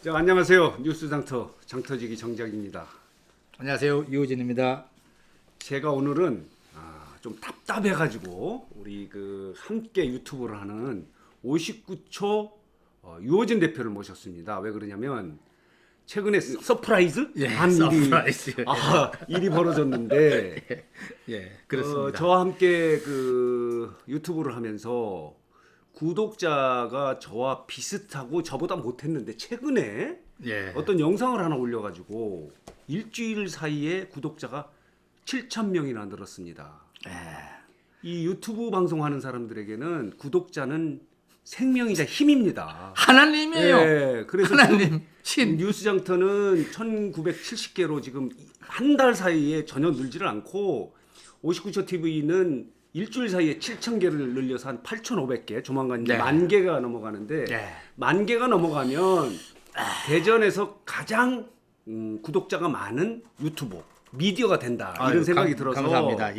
자, 안녕하세요. 뉴스 장터지기 정작입니다. 안녕하세요. 유호진입니다. 제가 오늘은 좀 답답해가지고 우리 함께 유튜브를 하는 59초 유호진 대표를 모셨습니다. 왜 그러냐면 최근에 서프라이즈 한 서프라이즈. 일이 벌어졌는데 그렇습니다. 저와 함께 유튜브를 하면서 구독자가 저와 비슷하고 저보다 못했는데 최근에 어떤 영상을 하나 올려가지고 일주일 사이에 구독자가 7,000명이나 늘었습니다. 이 유튜브 방송하는 사람들에게는 구독자는 생명이자 힘입니다. 하나님이에요. 그래서 하나님, 신. 뉴스장터는 1970개로 지금 한 달 사이에 전혀 늘지를 않고 59초 TV는 일주일 사이에 7,000개를 늘려서 한 8,500개, 조만간 이제 10,000개가 넘어가는데 10,000개가 넘어가면 대전에서 가장 구독자가 많은 유튜브 미디어가 된다 이런 생각이 들어서 감사합니다.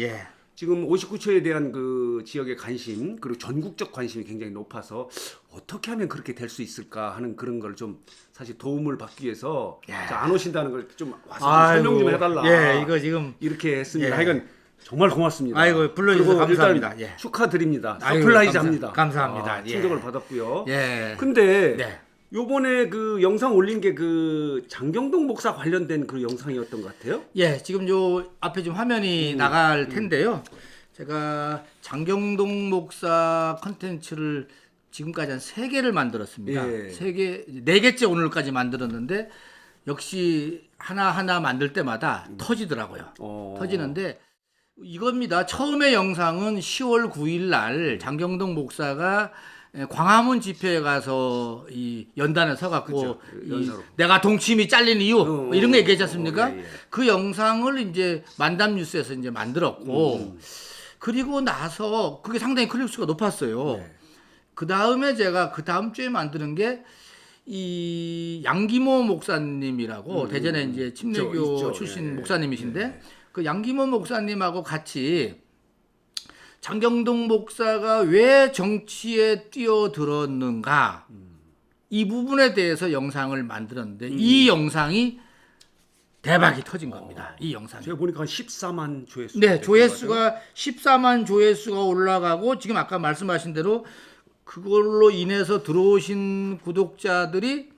지금 59초에 대한 그 지역의 관심 그리고 전국적 관심이 굉장히 높아서 어떻게 하면 그렇게 될 수 있을까 하는 그런 걸 좀 사실 도움을 받기 위해서 안 오신다는 걸 좀 와서 좀 설명 좀 해달라. 이거 지금 이렇게 했습니다. 하여간 정말 고맙습니다. 불러주셔서 감사합니다. 일단 축하드립니다. 서플라이즈 합니다. 감사합니다. 충격을 받았고요. 근데 요번에 그 영상 올린 게 장경동 목사 관련된 그 영상이었던 것 같아요. 지금 요 앞에 좀 화면이 나갈 텐데요. 제가 장경동 목사 컨텐츠를 지금까지 한 3개를 만들었습니다. 4개째 오늘까지 만들었는데 역시 하나하나 만들 때마다 터지더라고요. 터지는데 이겁니다. 처음에 영상은 10월 9일 날 장경동 목사가 광화문 집회에 가서 이 연단에 서갖고 내가 동치미 잘린 이유 이런 거 얘기했지 않습니까? 그 영상을 이제 만담 뉴스에서 이제 만들었고 그리고 나서 그게 상당히 클릭수가 높았어요. 그 다음에 제가 그 다음 주에 만드는 게 이 양기모 목사님이라고 대전에 이제 침례교 출신 목사님이신데 그 양기모 목사님하고 같이 장경동 목사가 왜 정치에 뛰어들었는가 이 부분에 대해서 영상을 만들었는데 이 영상이 대박이 터진 겁니다. 이 영상이. 제가 보니까 한 14만 조회수. 조회수가 14만 조회수가 올라가고 지금 아까 말씀하신 대로 그걸로 인해서 들어오신 구독자들이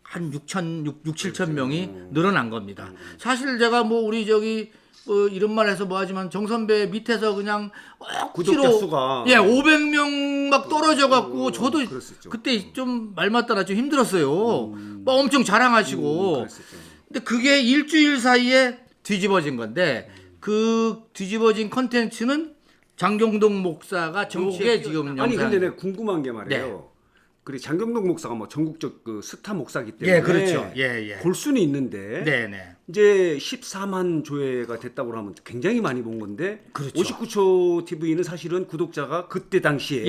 한 7천 명이 늘어난 겁니다. 사실 제가 뭐 우리 이런 말 해서 뭐 하지만 정선배 밑에서 그냥 구독자 수가 500명 막 떨어져 갖고 저도 그때 좀 말 맞다나 좀 힘들었어요. 막 엄청 자랑하시고. 근데 그게 일주일 사이에 뒤집어진 건데 그 뒤집어진 컨텐츠는 장경동 목사가 정치에 지금 아니 근데 내가 궁금한 게 말이에요. 그리고 장경동 목사가 뭐 전국적 그 스타 목사기 때문에 그렇죠. 볼 수는 있는데 이제 14만 조회가 됐다고 하면 굉장히 많이 본 건데 59초 TV는 사실은 구독자가 그때 당시에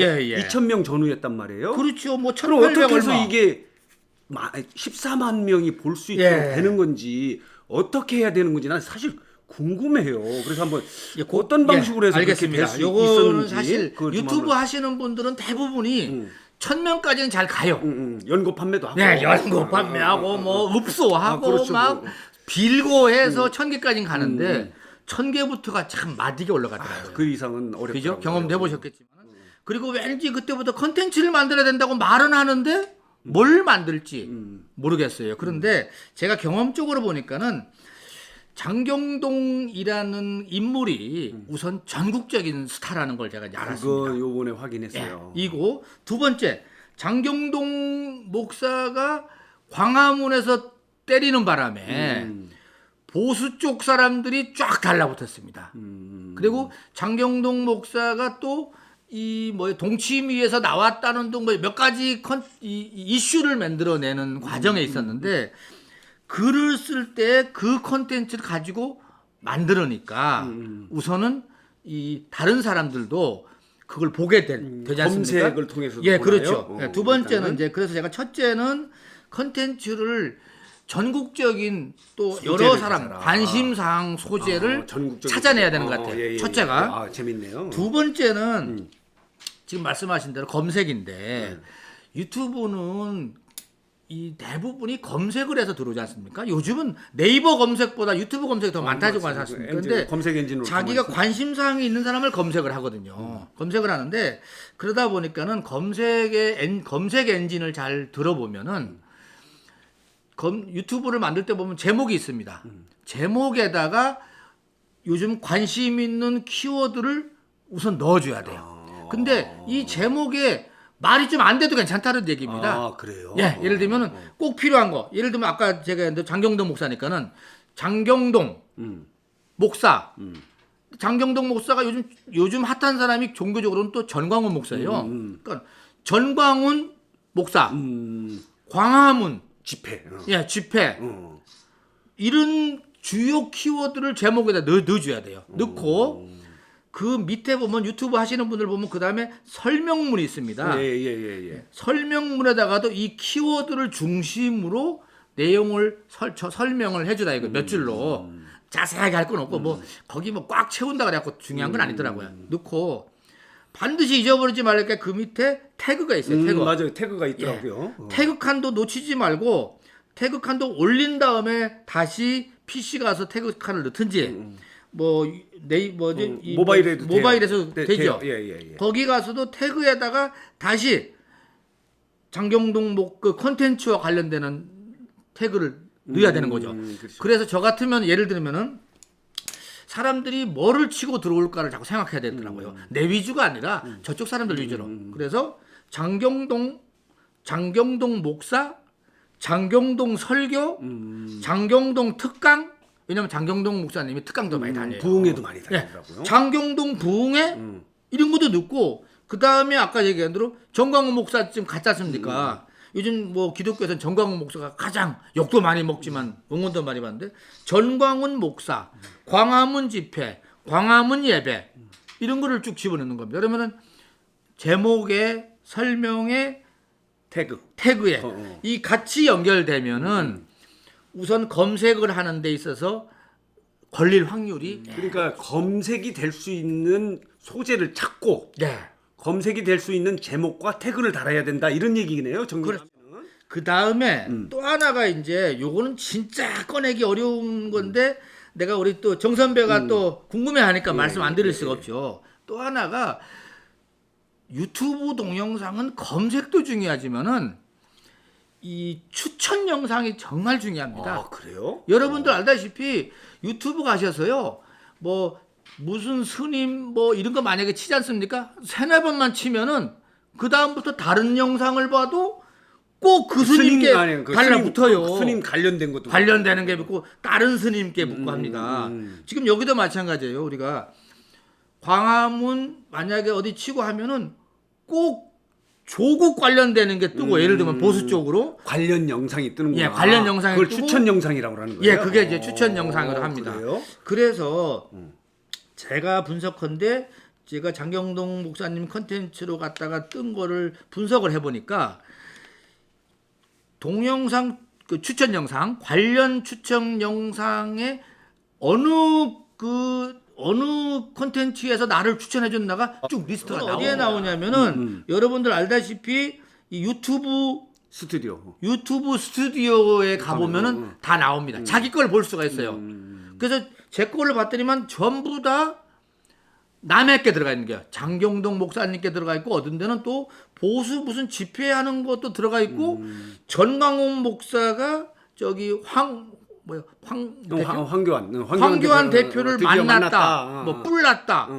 2,000명 전후였단 말이에요. 그렇죠. 뭐 그럼 어떻게 해서 이게 14만 명이 볼 수 있게 되는 건지 어떻게 해야 되는 건지 난 사실 궁금해요. 그래서 한번 어떤 방식으로 해서 그렇게 될 수 있었는지. 사실 유튜브 하시는 분들은 대부분이 1,000명까지는 잘 가요. 연고 판매도 하고. 연고 판매하고 뭐 읍소하고 막 빌고 해서 1,000개까지는 가는데 1,000개부터가 참 마디게 올라가더라고요. 그 이상은 어렵죠. 그죠? 경험도 해보셨겠지만. 그리고 왠지 그때부터 컨텐츠를 만들어야 된다고 말은 하는데 뭘 만들지 모르겠어요. 그런데 제가 경험적으로 보니까는 장경동이라는 인물이 우선 전국적인 스타라는 걸 제가 알았습니다. 그거 요번에 확인했어요. 이고 두 번째 장경동 목사가 광화문에서 때리는 바람에 보수 쪽 사람들이 쫙 달라붙었습니다. 그리고 장경동 목사가 또 이 동치미에서 나왔다는 등 몇 가지 이슈를 만들어내는 과정에 있었는데 글을 쓸 때 그 컨텐츠를 가지고 만들으니까 우선은 이 다른 사람들도 그걸 보게 되지 않습니까? 검색을 통해서 그렇죠. 두 번째는 이제 그래서 제가 첫째는 컨텐츠를 전국적인 또 여러 사람 관심사항 소재를 찾아내야 되는 것 같아요. 첫째가 재밌네요. 두 번째는 지금 말씀하신 대로 검색인데 유튜브는 이 대부분이 검색을 해서 들어오지 않습니까? 요즘은 네이버 검색보다 유튜브 검색이 더 많다고 하지 않습니까? 근데 검색 엔진으로 자기가 관심사항이 있는 사람을 검색을 하거든요. 검색을 하는데 그러다 보니까는 검색 엔진을 잘 들어보면은 유튜브를 만들 때 보면 제목이 있습니다. 제목에다가 요즘 관심 있는 키워드를 우선 넣어줘야 돼요. 근데 이 제목에 말이 좀 안 돼도 괜찮다는 얘기입니다. 아, 그래요? 예, 예를 들면은 꼭 필요한 거. 예를 들면 아까 제가 했는데 장경동 목사니까는 장경동 목사. 장경동 목사가 요즘 핫한 사람이 종교적으로는 또 전광훈 목사예요. 그러니까 전광훈 목사, 광화문 집회. 예, 집회. 이런 주요 키워드를 제목에다 넣어줘야 돼요. 넣고 그 밑에 보면 유튜브 하시는 분들 보면 그 다음에 설명문이 있습니다. 예. 설명문에다가도 이 키워드를 중심으로 내용을 설명을 해주다 이거 몇 줄로 자세하게 할 건 없고 뭐 거기 뭐 꽉 채운다 그래갖고 중요한 건 아니더라고요. 넣고 반드시 잊어버리지 말게 그 밑에 태그가 있어요. 태그. 맞아요. 태그가 있더라고요. 예. 태그 칸도 놓치지 말고 태그 칸도 올린 다음에 다시 PC 가서 태그 칸을 넣든지 뭐 모바일에서 되죠. 예. 거기 가서도 태그에다가 다시 장경동 그 콘텐츠와 관련되는 태그를 넣어야 되는 거죠. 그렇죠. 그래서 저 같으면 예를 들면은 사람들이 뭐를 치고 들어올까를 자꾸 생각해야 되더라고요. 내 위주가 아니라 저쪽 사람들 위주로. 그래서 장경동 목사, 장경동 설교, 장경동 특강. 왜냐면 장경동 목사님이 특강도 많이 다녀요. 부흥회도 많이 다니더라고요. 예. 장경동 부흥회 이런 것도 넣고 그 다음에 아까 얘기한 대로 정광훈 목사 지금 갔지 않습니까? 요즘 뭐 기독교에서는 정광훈 목사가 가장 욕도 많이 먹지만 응원도 많이 받는데 전광훈 목사, 광화문 집회, 광화문 예배 이런 거를 쭉 집어넣는 겁니다. 그러면은 제목에 설명에 태그에 이 같이 연결되면은 우선 검색을 하는 데 있어서 걸릴 확률이 그러니까 검색이 될 수 있는 소재를 찾고 네. 검색이 될 수 있는 제목과 태그를 달아야 된다 이런 얘기네요. 정리하면. 그 다음에 또 하나가 이제 요거는 진짜 꺼내기 어려운 건데 내가 우리 또 정 선배가 또 궁금해하니까 말씀 안 드릴 수가 없죠. 또 하나가 유튜브 동영상은 검색도 중요하지만은 이 추천 영상이 정말 중요합니다. 아, 그래요? 여러분들 알다시피 유튜브 가셔서요. 뭐 무슨 스님 뭐 이런 거 만약에 치지 않습니까? 세네 번만 치면은 그 다음부터 다른 영상을 봐도 꼭 그 스님께 달라붙어요. 스님 관련된 것도 관련되는 게 붙고 다른 스님께 붙고 합니다. 지금 여기도 마찬가지예요. 우리가 광화문 만약에 어디 치고 하면은 꼭 조국 관련되는 게 뜨고 예를 들면 보수 쪽으로 관련 영상이 뜨는구나. 예, 관련 영상이 그걸 뜨고, 추천 영상이라고 하는 거예요. 예, 그게 이제 추천 영상으로 합니다. 그래요? 그래서 제가 분석한데 제가 장경동 목사님 컨텐츠로 갔다가 뜬 거를 분석을 해보니까 동영상 그 추천 영상 관련 추천 영상에 어느 콘텐츠에서 나를 추천해 줬나가 쭉 리스트가 어디에 나오냐면은 여러분들 알다시피 이 유튜브 스튜디오에 가보면은 다 나옵니다. 자기 걸 볼 수가 있어요. 그래서 제 거를 봤더니만 전부 다 남의 게 들어가 있는 거예요. 장경동 목사님께 들어가 있고 어떤 데는 또 보수 무슨 집회하는 것도 들어가 있고 전광훈 목사가 저기 황교안 대표를 만났다. 뭐 뿔났다.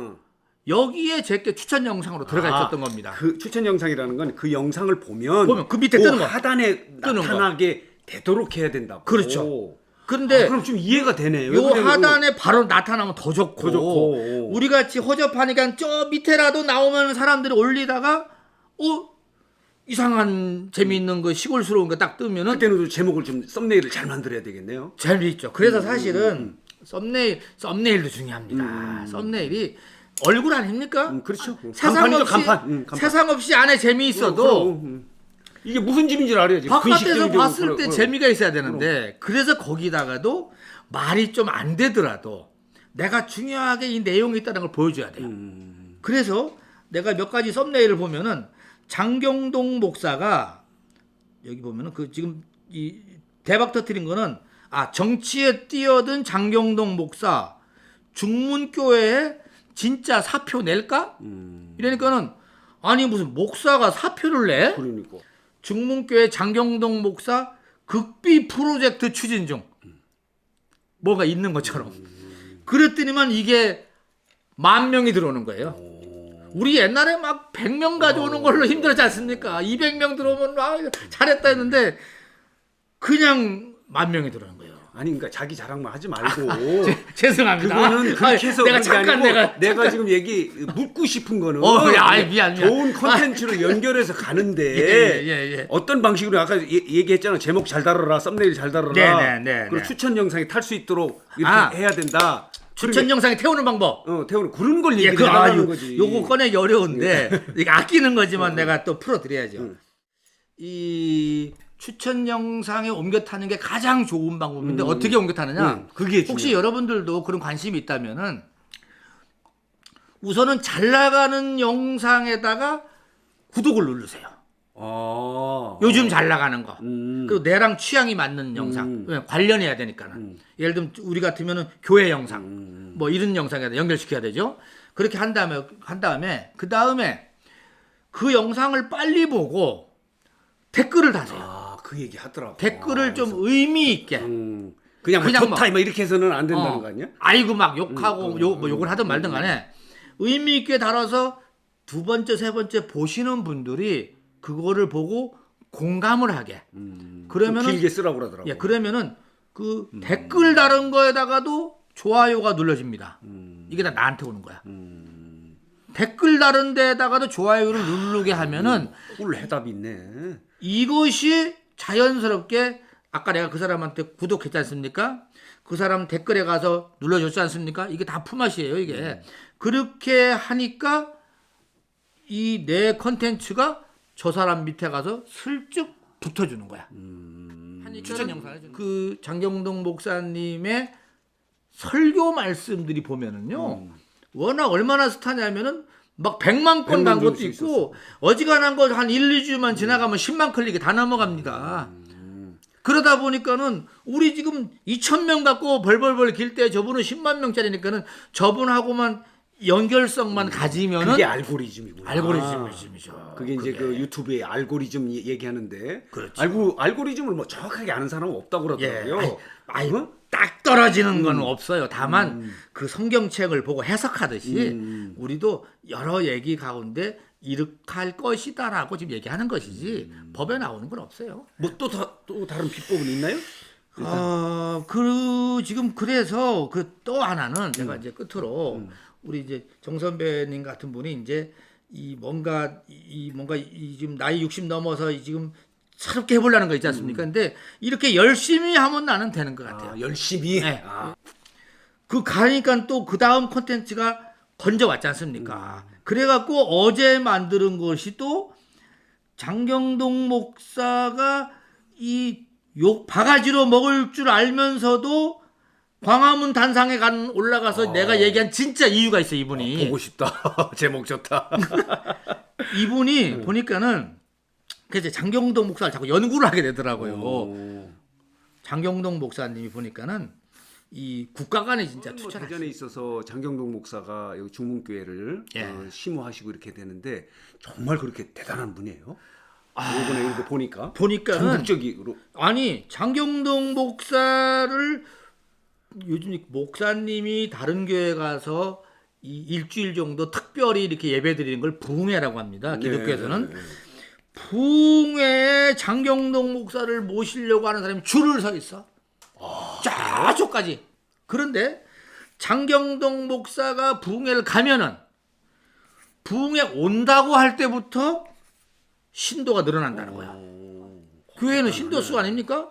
여기에 제게 추천 영상으로 들어가 있었던 겁니다. 그 추천 영상이라는 건 그 영상을 보면 그 밑에 뜨는 거 하단에 나타나게 되도록 해야 된다고. 그렇죠. 그런데 그럼 좀 이해가 되네요. 요 하단에 바로 나타나면 더 좋고 우리 같이 허접하니까 저 밑에라도 나오면 사람들이 올리다가 이상한 재미있는 거 시골스러운 거 딱 뜨면은 그때는 제목을 좀 썸네일을 잘 만들어야 되겠네요. 재미있죠. 그래서 사실은 썸네일도 중요합니다. 썸네일이 얼굴 아닙니까? 그렇죠. 세상 없이 안에 재미있어도 이게 무슨 집인지 알아야지. 바깥에서 봤을 때 재미가 있어야 되는데 그래서 거기다가도 말이 좀 안 되더라도 내가 중요하게 이 내용이 있다는 걸 보여줘야 돼요. 그래서 내가 몇 가지 썸네일을 보면은 장경동 목사가 여기 보면은 그 지금 이 대박 터뜨린 거는 정치에 뛰어든 장경동 목사 중문교회에 진짜 사표 낼까? 이러니까는 아니 무슨 목사가 사표를 내? 그러니까. 중문교회 장경동 목사 극비 프로젝트 추진 중. 뭐가 있는 것처럼. 그랬더니만 이게 10,000명이 들어오는 거예요. 우리 옛날에 막 100명 가져오는 걸로 힘들었지 않습니까? 200명 들어오면 잘했다 했는데 그냥 10,000명이 들어오는 거예요. 아니 그러니까 자기 자랑만 하지 말고 죄송합니다. 그거는 그렇게 해서 내가 그게 잠깐 아니고 내가 지금 묻고 싶은 거는 미안. 좋은 컨텐츠로 연결해서 가는데 예. 어떤 방식으로 아까 얘기했잖아. 제목 잘 다뤄라, 썸네일 잘 다뤄라. 그리고 추천 영상이 탈 수 있도록 이렇게 해야 된다. 추천 영상에 태우는 방법. 태우는 그런 걸 얘기를 하는 거지. 요거 꺼내기 어려운데 이게 아끼는 거지만 내가 또 풀어드려야죠. 이 추천 영상에 옮겨 타는 게 가장 좋은 방법인데 어떻게 옮겨 타느냐? 그게 혹시 여러분들도 그런 관심이 있다면은 우선은 잘 나가는 영상에다가 구독을 누르세요. 요즘 잘 나가는 거. 그리고 내랑 취향이 맞는 영상. 왜냐면 관련해야 되니까는. 예를 들면 우리 같으면은 교회 영상. 뭐 이런 영상에 연결시켜야 되죠. 그렇게 한 다음에 그 영상을 빨리 보고 댓글을 다세요. 그 얘기 하더라고. 댓글을 좀 의미 있게. 그냥 좋다 뭐 이렇게 해서는 안 된다는 거 아니야? 아이고 막 욕하고 뭐 욕을 하든 말든 간에 의미 있게 달아서 두 번째, 세 번째 보시는 분들이 그거를 보고 공감을 하게. 그러면은 길게 쓰라고 그러더라고. 예, 그러면은 그 댓글 다른 거에다가도 좋아요가 눌러집니다. 이게 다 나한테 오는 거야. 댓글 다른 데에다가도 좋아요를 누르게 하면은 꿀 해답이 있네. 이것이 자연스럽게 아까 내가 그 사람한테 구독했지 않습니까? 그 사람 댓글에 가서 눌러줬지 않습니까? 이게 다 품앗이에요, 이게. 그렇게 하니까 이 내 컨텐츠가 저 사람 밑에 가서 슬쩍 붙어주는 거야. 추천 영상을 해주는 그 장경동 목사님의 설교 말씀들이 보면은요, 워낙 얼마나 스타냐면은 막 100만 건 간 것도 있고, 어지간한 거 한 1, 2주만 지나가면 10만 클릭이 다 넘어갑니다. 그러다 보니까는 우리 지금 2,000명 갖고 벌벌벌 길 때 저분은 10만 명짜리니까는 저분하고만 연결성만 가지면은 그게 알고리즘이구나. 알고리즘이죠. 그게 이제 그 유튜브의 알고리즘 얘기하는데 알고리즘을 뭐 정확하게 아는 사람은 없다고 그러더라고요. 딱 떨어지는 건 없어요. 다만 그 성경책을 보고 해석하듯이 우리도 여러 얘기 가운데 이렇게 할 것이다라고 지금 얘기하는 것이지 법에 나오는 건 없어요. 뭐 또 다른 비법은 있나요? 지금 그래서 그 또 하나는 제가 이제 끝으로 우리 이제 정 선배님 같은 분이 이제 뭔가 지금 나이 60 넘어서 지금 새롭게 해보려는 거 있지 않습니까? 근데 이렇게 열심히 하면 나는 되는 것 같아요. 열심히? 네. 그 가니까 또 그 다음 콘텐츠가 건져왔지 않습니까? 그래갖고 어제 만드는 것이 또 장경동 목사가 이 욕 바가지로 먹을 줄 알면서도 광화문 단상에 올라가서 내가 얘기한 진짜 이유가 있어요, 이분이. 보고 싶다. 제목 좋다. 이분이 보니까는 그래서 장경동 목사를 자꾸 연구를 하게 되더라고요. 장경동 목사님이 보니까는 이 국가 간에 진짜 투자를 대전에 있어서 장경동 목사가 여기 중문교회를 심호하시고 이렇게 되는데 정말 그렇게 대단한 분이에요. 이번에 이렇게 보니까는 전국적으로 아니 장경동 목사를 요즘 목사님이 다른 교회 가서 이 일주일 정도 특별히 이렇게 예배드리는 걸 부흥회라고 합니다. 기독교에서는. 부흥회에 장경동 목사를 모시려고 하는 사람이 줄을 서 있어. 저쪽까지. 그런데 장경동 목사가 부흥회를 가면은 부흥회 온다고 할 때부터 신도가 늘어난다는 거야. 교회는 신도 수 아닙니까?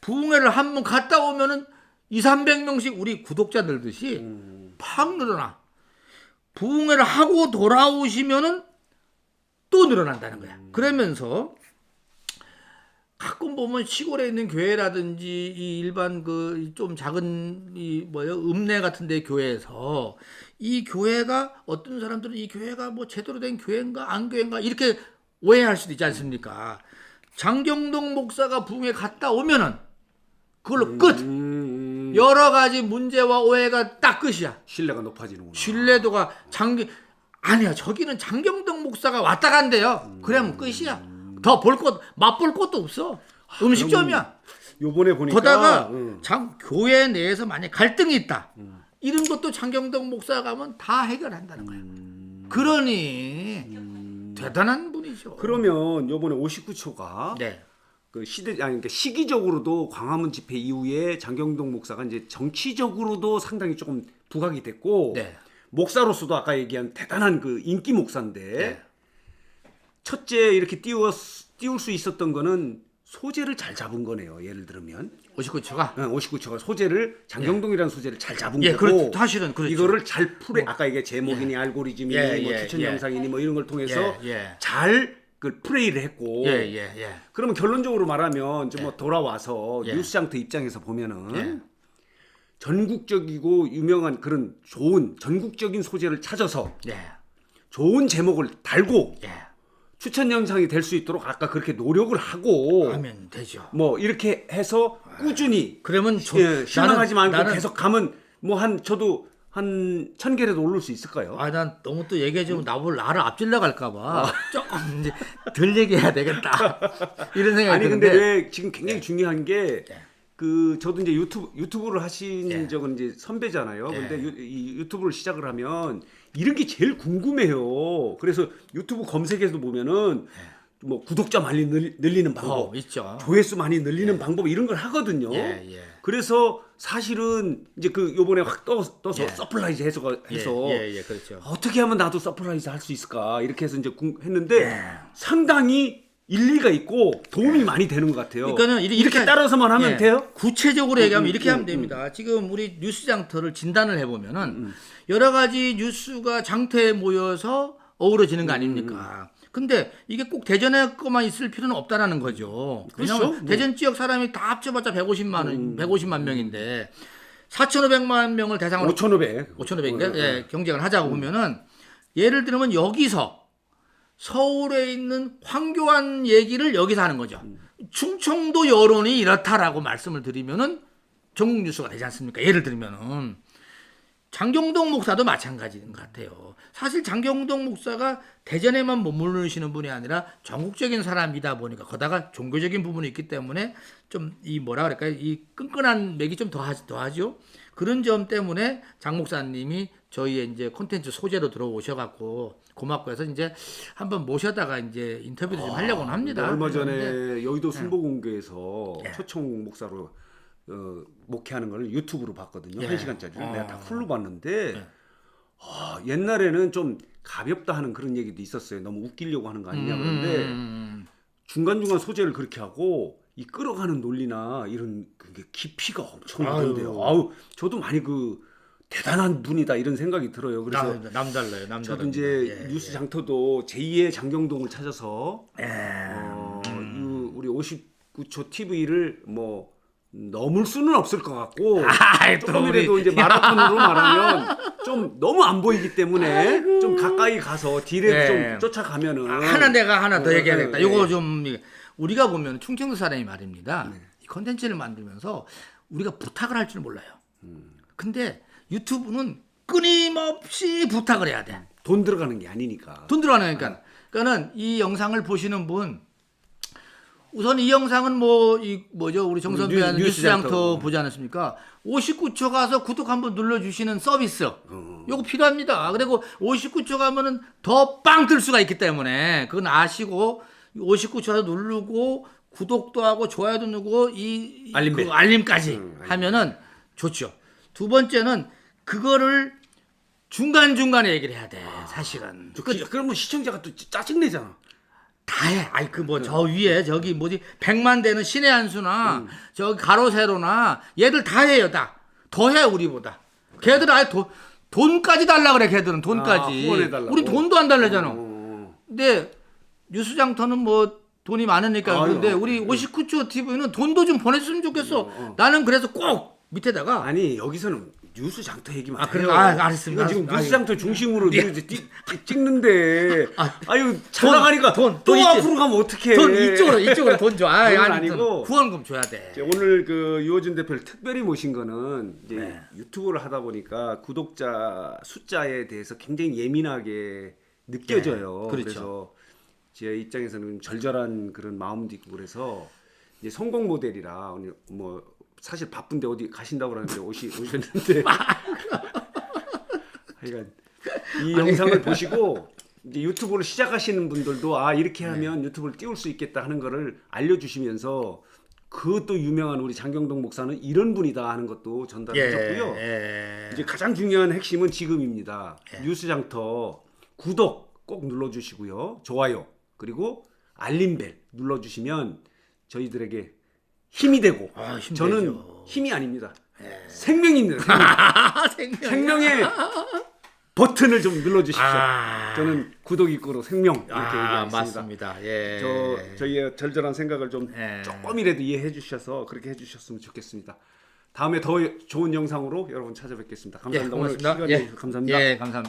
부흥회를 한 번 갔다 오면은 200~300명씩 우리 구독자 늘듯이 팍 늘어나. 부흥회를 하고 돌아오시면은 또 늘어난다는 거야. 그러면서 가끔 보면 시골에 있는 교회라든지 이 일반 그 좀 작은 읍내 같은데 교회에서 이 교회가 어떤 사람들은 이 교회가 뭐 제대로 된 교회인가 안 교회인가 이렇게 오해할 수도 있지 않습니까? 장경동 목사가 부흥에 갔다 오면은 그걸로 끝. 여러 가지 문제와 오해가 딱 끝이야. 신뢰가 높아지는구나. 신뢰도가 아니야. 저기는 장경동 목사가 왔다 간대요. 그러면 끝이야. 더 볼 것, 맛볼 것도 없어. 음식점이야. 요번에 보니까 거다가 교회 내에서 만약 갈등이 있다. 이런 것도 장경동 목사가 가면 다 해결한다는 거야. 그러니 대단한 분이죠. 그러면 요번에 59초가 네. 그 그러니까 시기적으로도 광화문 집회 이후에 장경동 목사가 이제 정치적으로도 상당히 조금 부각이 됐고 네. 목사로서도 아까 얘기한 대단한 그 인기 목사인데 네. 첫째 이렇게 띄울 수 있었던 거는 소재를 잘 잡은 거네요. 예를 들면 59초가 59초가 소재를 장경동이라는 소재를 잘 잡은 예, 거고 사실은 그렇죠. 이거를 잘 아까 이게 제목이니 알고리즘이니 뭐 추천 영상이니 뭐 이런 걸 통해서 잘 그 플레이를 했고 그러면 결론적으로 말하면 좀 뭐 돌아와서 뉴스장터 입장에서 보면은 전국적이고 유명한 그런 좋은 전국적인 소재를 찾아서 좋은 제목을 달고 추천 영상이 될 수 있도록 아까 그렇게 노력을 하고 하면 되죠. 뭐 이렇게 해서 꾸준히 그러면 실망하지 말고 계속 가면 뭐 저도 한 1000개라도 오를 수 있을까요? 난 너무 또 얘기해주면 나를 앞질러 갈까봐 조금 이제 덜 얘기해야 되겠다 이런 생각이 아니 드는데. 근데 왜 지금 굉장히 중요한 게 그 저도 이제 유튜브를 하신 적은 이제 선배잖아요. 근데 이 유튜브를 시작을 하면 이런 게 제일 궁금해요. 그래서 유튜브 검색에서 보면은 뭐 구독자 많이 늘리는 방법, 있죠. 조회수 많이 늘리는 방법 이런 걸 하거든요. 그래서 사실은 이제 그 요번에 확 떠서 서프라이즈 해서 그렇죠. 어떻게 하면 나도 서프라이즈 할 수 있을까 이렇게 해서 이제 했는데 상당히 일리가 있고 도움이 많이 되는 것 같아요. 그러니까는 이렇게 따라서만 하면 돼요? 구체적으로 얘기하면 이렇게 하면 됩니다. 지금 우리 뉴스 장터를 진단을 해보면은 여러 가지 뉴스가 장터에 모여서 어우러지는 거 아닙니까? 근데 이게 꼭 대전에 것만 있을 필요는 없다라는 거죠. 왜냐하면 그렇죠? 대전 지역 사람이 다 합쳐봤자 150만 명인데 4,500만 명을 대상으로 5,500인데 경쟁을 하자고 보면은 예를 들면 여기서 서울에 있는 황교안 얘기를 여기서 하는 거죠. 충청도 여론이 이렇다라고 말씀을 드리면은 전국 뉴스가 되지 않습니까? 예를 들면은 장경동 목사도 마찬가지인 것 같아요. 사실 장경동 목사가 대전에만 머무르시는 분이 아니라 전국적인 사람이다 보니까 거다가 종교적인 부분이 있기 때문에 좀 이 뭐라 그럴까요? 이 끈끈한 맥이 좀 더하죠. 그런 점 때문에 장 목사님이 저희의 이제 콘텐츠 소재로 들어오셔갖고 고맙고 해서 이제 한번 모셔다가 이제 인터뷰도 좀 하려고는 합니다. 얼마 전에 여의도 순복음교에서 초청 목사로 목회하는 걸 유튜브로 봤거든요. 1시간짜리. 내가 다 풀로 봤는데 옛날에는 좀 가볍다 하는 그런 얘기도 있었어요. 너무 웃기려고 하는 거 아니냐 그런데 중간중간 소재를 그렇게 하고 이 끌어가는 논리나 이런 그게 깊이가 엄청 있던데요. 저도 많이 대단한 분이다 이런 생각이 들어요. 그래서 남달라요. 저도 이제 뉴스 장터도 제2의 장경동을 찾아서 우리 59초 TV를 뭐 넘을 수는 없을 것 같고 조금이라도 이제 마라톤으로 말하면 좀 너무 안 보이기 때문에 좀 가까이 가서 뒤에 좀 쫓아가면은 내가 하나 더 얘기해야겠다. 요거 좀 우리가 보면 충청도 사람이 말입니다. 이 컨텐츠를 만들면서 우리가 부탁을 할 줄 몰라요. 근데 유튜브는 끊임없이 부탁을 해야 돼. 돈 들어가는 게 아니니까. 돈 들어가는 거니까. 그러니까는 이 영상을 보시는 분 우선 이 영상은 우리 정선배 하는 뉴스장터 보지 않았습니까? 59초 가서 구독 한번 눌러주시는 서비스 요거 필요합니다. 그리고 59초 가면은 더 빵 뜰 수가 있기 때문에 그건 아시고 59초 가서 누르고 구독도 하고 좋아요도 누르고 알림까지 하면은 좋죠. 두 번째는 그거를 중간중간에 얘기를 해야 돼. 사실은. 그러면 시청자가 또 짜증내잖아. 다 해. 저 위에 저기 100만 되는 신의 한수나 저기 가로 세로나 얘들 다 해요. 더 해 우리보다. 걔들 아예 돈까지 달라 그래. 걔들은 돈까지. 후원해달라고. 우리 돈도 안 달라잖아. 근데 뉴스장터는 돈이 많으니까 그런데 우리 59초 TV는 돈도 좀 보냈으면 좋겠어. 나는 그래서 꼭 밑에다가 아니 여기서는 뉴스 장터 얘기만 해요. 그래, 알았습니다. 이거 지금 알았습니다. 뉴스 장터 중심으로 찍는데 아유 잘 돈, 나가니까 돈 또 있지. 앞으로 가면 어떡해. 돈 이쪽으로 돈 줘. 그건 아니 아니고. 후원금 줘야 돼. 오늘 그 유호준 대표를 특별히 모신 거는 이제 네. 유튜브를 하다 보니까 구독자 숫자에 대해서 굉장히 예민하게 느껴져요. 네, 그렇죠. 그래서 제 입장에서는 절절한 그런 마음도 있고 그래서 이제 성공 모델이라 오늘 뭐 사실 바쁜데 어디 가신다고 그러는데 오셨는데 하여간 이 영상을 보시고 이제 유튜브를 시작하시는 분들도 아 이렇게 하면 유튜브를 띄울 수 있겠다 하는 거를 알려주시면서 그 또 유명한 우리 장경동 목사는 이런 분이다 하는 것도 전달하셨고요. 이제 가장 중요한 핵심은 지금입니다. 뉴스장터 구독 꼭 눌러주시고요. 좋아요 그리고 알림벨 눌러주시면 저희들에게 힘이 되고 저는 힘이 아닙니다. 생명입니다. 생명의 버튼을 좀 눌러주십시오. 저는 구독 이끌어 생명 이렇게 얘기하겠습니다. 맞습니다. 저희의 절절한 생각을 좀 조금이라도 이해해 주셔서 그렇게 해주셨으면 좋겠습니다. 다음에 더 좋은 영상으로 여러분 찾아뵙겠습니다. 감사합니다. 오늘 시간 내주셔서 감사합니다. 감사합니다.